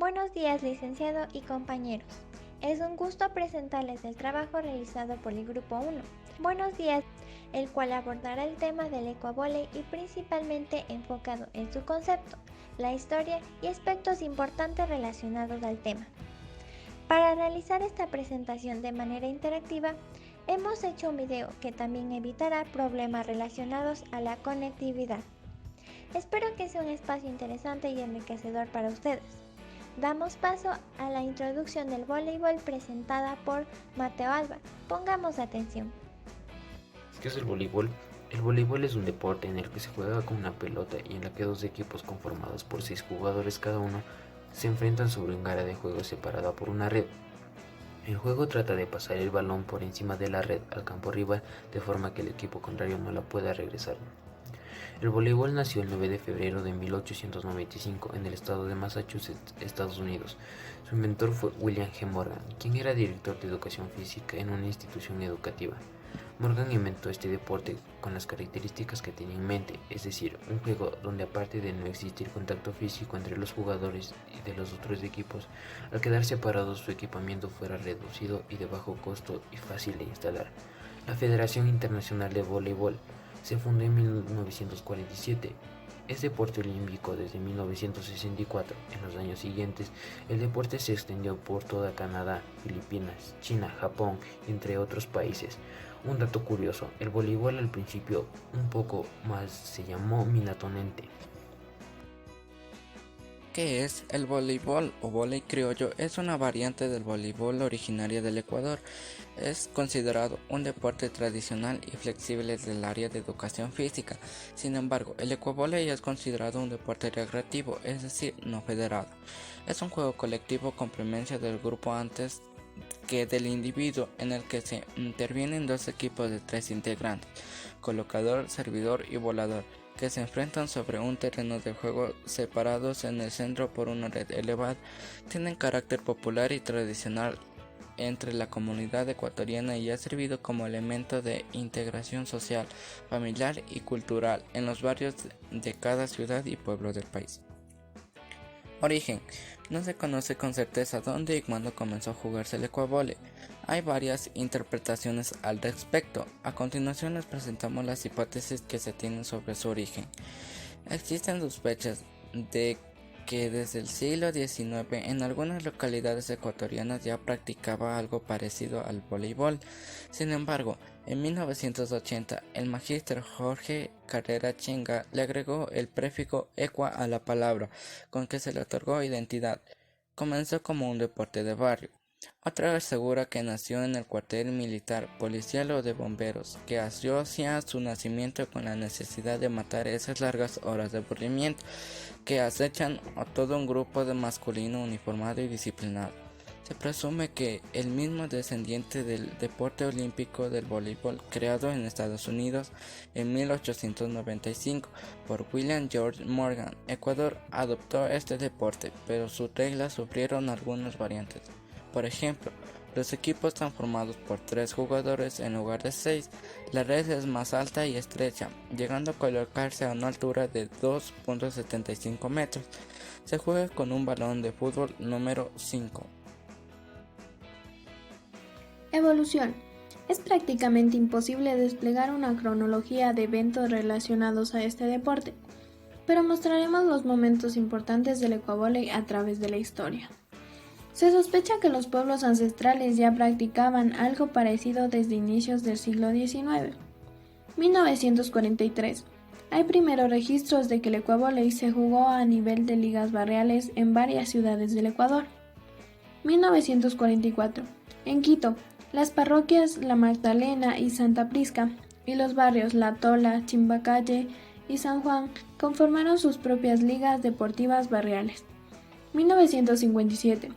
Buenos días, licenciado y compañeros. Es un gusto presentarles el trabajo realizado por el Grupo 1. Buenos días, el cual abordará el tema del ecuavóley y principalmente enfocado en su concepto, la historia y aspectos importantes relacionados al tema. Para realizar esta presentación de manera interactiva, hemos hecho un video que también evitará problemas relacionados a la conectividad. Espero que sea un espacio interesante y enriquecedor para ustedes. Damos paso a la introducción del voleibol presentada por Mateo Alba. Pongamos atención. ¿Qué es el voleibol? El voleibol es un deporte en el que se juega con una pelota y en la que dos equipos conformados por 6 jugadores cada uno se enfrentan sobre un área de juego separada por una red. El juego trata de pasar el balón por encima de la red al campo rival de forma que el equipo contrario no la pueda regresar. El voleibol nació el 9 de febrero de 1895 en el estado de Massachusetts, Estados Unidos. Su inventor fue William G. Morgan, quien era director de educación física en una institución educativa. Morgan inventó este deporte con las características que tenía en mente, es decir, un juego donde aparte de no existir contacto físico entre los jugadores y de los otros equipos, al quedar separados su equipamiento fuera reducido y de bajo costo y fácil de instalar. La Federación Internacional de Voleibol se fundó en 1947. Es deporte olímpico desde 1964. En los años siguientes, el deporte se extendió por toda Canadá, Filipinas, China, Japón, entre otros países. Un dato curioso, el voleibol al principio un poco más se llamó Minatonente. ¿Qué es? El voleibol o vóley criollo es una variante del voleibol originaria del Ecuador. Es considerado un deporte tradicional y flexible del área de educación física. Sin embargo, el ecuavóley es considerado un deporte recreativo, es decir, no federado. Es un juego colectivo con presencia del grupo antes que del individuo, en el que se intervienen dos equipos de 3 integrantes, colocador, servidor y volador, que se enfrentan sobre un terreno de juego separados en el centro por una red elevada. Tienen carácter popular y tradicional entre la comunidad ecuatoriana y ha servido como elemento de integración social, familiar y cultural en los barrios de cada ciudad y pueblo del país. Origen. No se conoce con certeza dónde y cuándo comenzó a jugarse el ecuavóley. Hay varias interpretaciones al respecto. A continuación les presentamos las hipótesis que se tienen sobre su origen. Existen sospechas de que desde el siglo XIX en algunas localidades ecuatorianas ya practicaba algo parecido al voleibol. Sin embargo, en 1980 el magíster Jorge Carrera Chinga le agregó el prefijo ecua a la palabra, con que se le otorgó identidad. Comenzó como un deporte de barrio. Otra asegura que nació en el cuartel militar, policial o de bomberos, que asocia su nacimiento con la necesidad de matar esas largas horas de aburrimiento que acechan a todo un grupo de masculino uniformado y disciplinado. Se presume que el mismo descendiente del deporte olímpico del voleibol creado en Estados Unidos en 1895 por William George Morgan, Ecuador, adoptó este deporte, pero sus reglas sufrieron algunas variantes. Por ejemplo, los equipos están formados por 3 jugadores en lugar de 6. La red es más alta y estrecha, llegando a colocarse a una altura de 2.75 metros. Se juega con un balón de fútbol número 5. Evolución. Es prácticamente imposible desplegar una cronología de eventos relacionados a este deporte, pero mostraremos los momentos importantes del ecuavóley a través de la historia. Se sospecha que los pueblos ancestrales ya practicaban algo parecido desde inicios del siglo XIX. 1943. Hay primeros registros de que el ecuavóley se jugó a nivel de ligas barriales en varias ciudades del Ecuador. 1944. En Quito, las parroquias La Magdalena y Santa Prisca y los barrios La Tola, Chimbacalle y San Juan conformaron sus propias ligas deportivas barriales. 1957.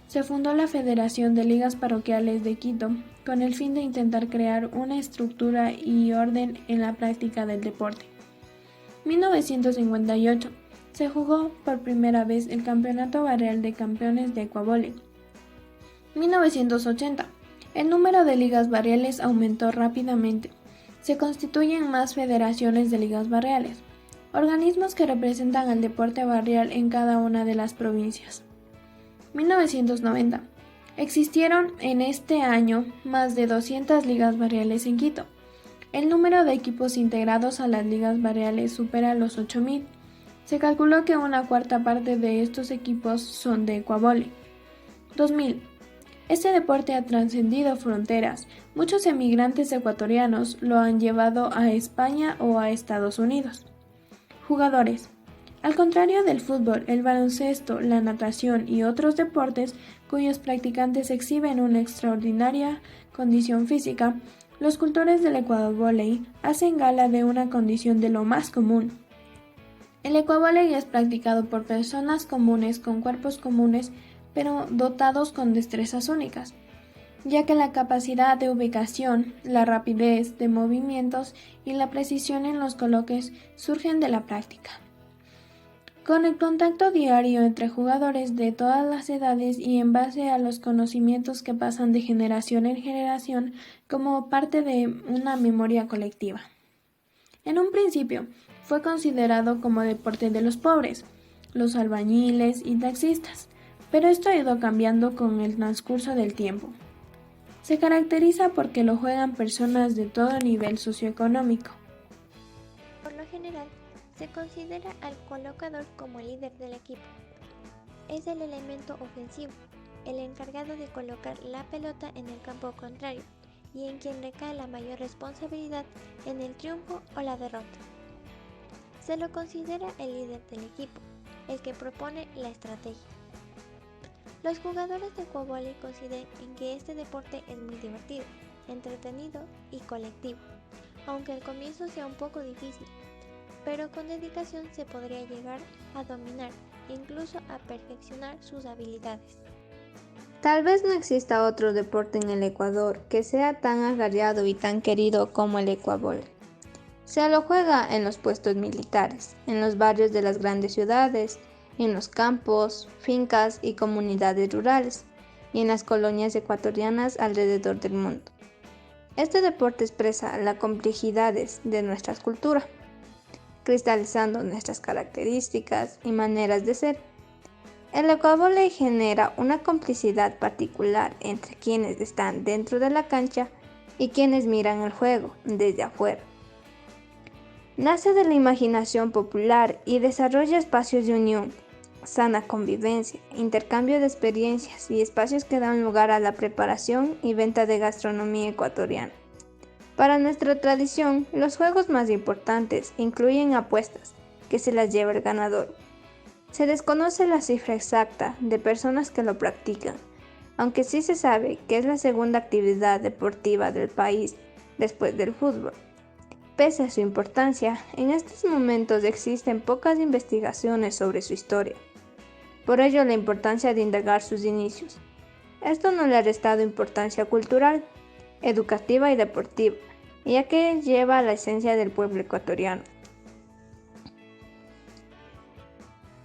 Se fundó la Federación de Ligas Parroquiales de Quito con el fin de intentar crear una estructura y orden en la práctica del deporte. 1958. Se jugó por primera vez el Campeonato Barrial de Campeones de Ecuavóley. 1980. El número de ligas barriales aumentó rápidamente. Se constituyen más federaciones de ligas barriales, organismos que representan al deporte barrial en cada una de las provincias. 1990. Existieron en este año más de 200 ligas barriales en Quito. El número de equipos integrados a las ligas barriales supera los 8.000. Se calculó que una cuarta parte de estos equipos son de ecuavóley. 2000. Este deporte ha trascendido fronteras. Muchos emigrantes ecuatorianos lo han llevado a España o a Estados Unidos. Jugadores. Al contrario del fútbol, el baloncesto, la natación y otros deportes cuyos practicantes exhiben una extraordinaria condición física, los cultores del ecuavóley hacen gala de una condición de lo más común. El ecuavóley es practicado por personas comunes con cuerpos comunes, pero dotados con destrezas únicas, ya que la capacidad de ubicación, la rapidez de movimientos y la precisión en los coloques surgen de la práctica. Con el contacto diario entre jugadores de todas las edades y en base a los conocimientos que pasan de generación en generación como parte de una memoria colectiva. En un principio, fue considerado como deporte de los pobres, los albañiles y taxistas, pero esto ha ido cambiando con el transcurso del tiempo. Se caracteriza porque lo juegan personas de todo nivel socioeconómico. Por lo general, se considera al colocador como el líder del equipo. Es el elemento ofensivo, el encargado de colocar la pelota en el campo contrario y en quien recae la mayor responsabilidad en el triunfo o la derrota. Se lo considera el líder del equipo, el que propone la estrategia. Los jugadores de ecuavóley coinciden en que este deporte es muy divertido, entretenido y colectivo, aunque al comienzo sea un poco difícil, pero con dedicación se podría llegar a dominar e incluso a perfeccionar sus habilidades. Tal vez no exista otro deporte en el Ecuador que sea tan agarreado y tan querido como el ecuavóley. Se lo juega en los puestos militares, en los barrios de las grandes ciudades, en los campos, fincas y comunidades rurales, y en las colonias ecuatorianas alrededor del mundo. Este deporte expresa las complejidades de nuestra cultura, cristalizando nuestras características y maneras de ser. El ecuavóley genera una complicidad particular entre quienes están dentro de la cancha y quienes miran el juego desde afuera. Nace de la imaginación popular y desarrolla espacios de unión, sana convivencia, intercambio de experiencias y espacios que dan lugar a la preparación y venta de gastronomía ecuatoriana. Para nuestra tradición, los juegos más importantes incluyen apuestas, que se las lleva el ganador. Se desconoce la cifra exacta de personas que lo practican, aunque sí se sabe que es la segunda actividad deportiva del país después del fútbol. Pese a su importancia, en estos momentos existen pocas investigaciones sobre su historia. Por ello, la importancia de indagar sus inicios. Esto no le ha restado importancia cultural, educativa y deportiva, ya que lleva la esencia del pueblo ecuatoriano.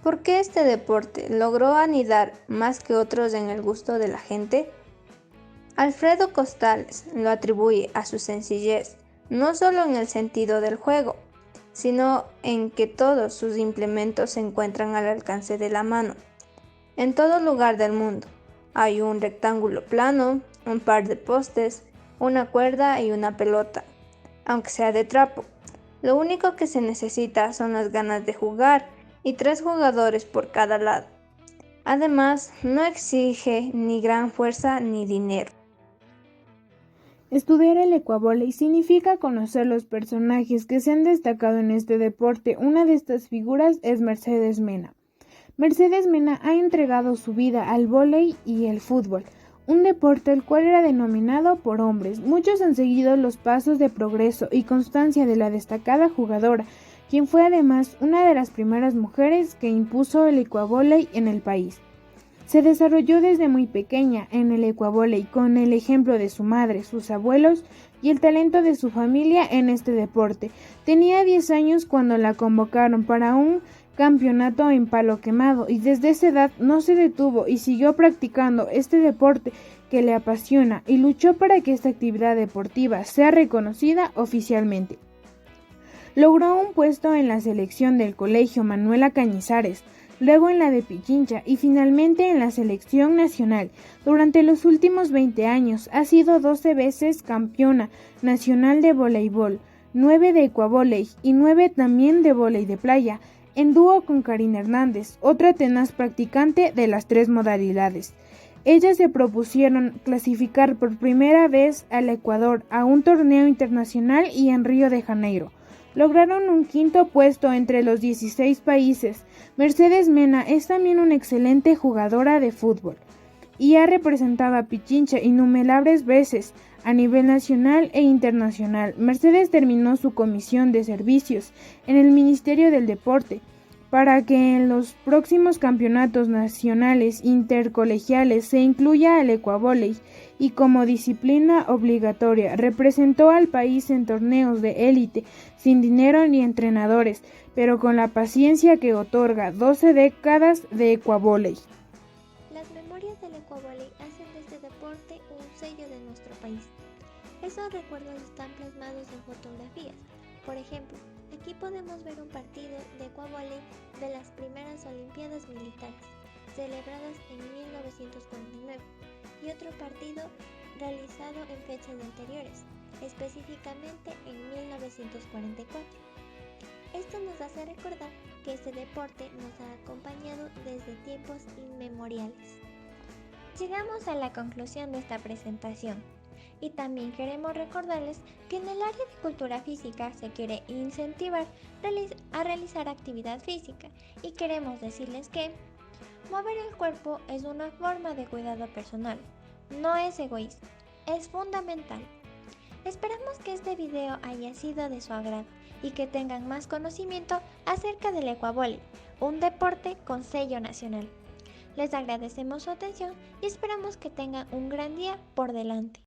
¿Por qué este deporte logró anidar más que otros en el gusto de la gente? Alfredo Costales lo atribuye a su sencillez, no solo en el sentido del juego, sino en que todos sus implementos se encuentran al alcance de la mano. En todo lugar del mundo hay un rectángulo plano, un par de postes, una cuerda y una pelota, aunque sea de trapo. Lo único que se necesita son las ganas de jugar y 3 jugadores por cada lado. Además, no exige ni gran fuerza ni dinero. Estudiar el ecuavóley significa conocer los personajes que se han destacado en este deporte. Una de estas figuras es Mercedes Mena. Mercedes Mena ha entregado su vida al vóley y el fútbol, un deporte el cual era denominado por hombres. Muchos han seguido los pasos de progreso y constancia de la destacada jugadora, quien fue además una de las primeras mujeres que impuso el ecuavóley en el país. Se desarrolló desde muy pequeña en el ecuavóley con el ejemplo de su madre, sus abuelos y el talento de su familia en este deporte. Tenía 10 años cuando la convocaron para un campeonato en palo quemado y desde esa edad no se detuvo y siguió practicando este deporte que le apasiona y luchó para que esta actividad deportiva sea reconocida oficialmente. Logró un puesto en la selección del Colegio Manuela Cañizares, luego en la de Pichincha y finalmente en la selección nacional. Durante los últimos 20 años ha sido 12 veces campeona nacional de voleibol, 9 de ecuavóley y 9 también de vóley de playa, en dúo con Karina Hernández, otra tenaz practicante de las 3 modalidades. Ellas se propusieron clasificar por primera vez al Ecuador a un torneo internacional y en Río de Janeiro. Lograron un 5º puesto entre los 16 países. Mercedes Mena es también una excelente jugadora de fútbol y ha representado a Pichincha innumerables veces a nivel nacional e internacional. Mercedes terminó su comisión de servicios en el Ministerio del Deporte para que en los próximos campeonatos nacionales intercolegiales se incluya al ecuavóley y como disciplina obligatoria. Representó al país en torneos de élite, sin dinero ni entrenadores, pero con la paciencia que otorga 12 décadas de ecuavóley. Las memorias del ecuavóley hacen de este deporte un sello de nuestro país. Esos recuerdos están plasmados en fotografías. Por ejemplo, aquí podemos ver un partido de ecuavóley de las primeras Olimpiadas Militares, celebradas en 1949, y otro partido realizado en fechas anteriores, específicamente en 1944. Esto nos hace recordar que este deporte nos ha acompañado desde tiempos inmemoriales. Llegamos a la conclusión de esta presentación. Y también queremos recordarles que en el área de cultura física se quiere incentivar a realizar actividad física y queremos decirles que mover el cuerpo es una forma de cuidado personal, no es egoísmo, es fundamental. Esperamos que este video haya sido de su agrado y que tengan más conocimiento acerca del ecuavóley, un deporte con sello nacional. Les agradecemos su atención y esperamos que tengan un gran día por delante.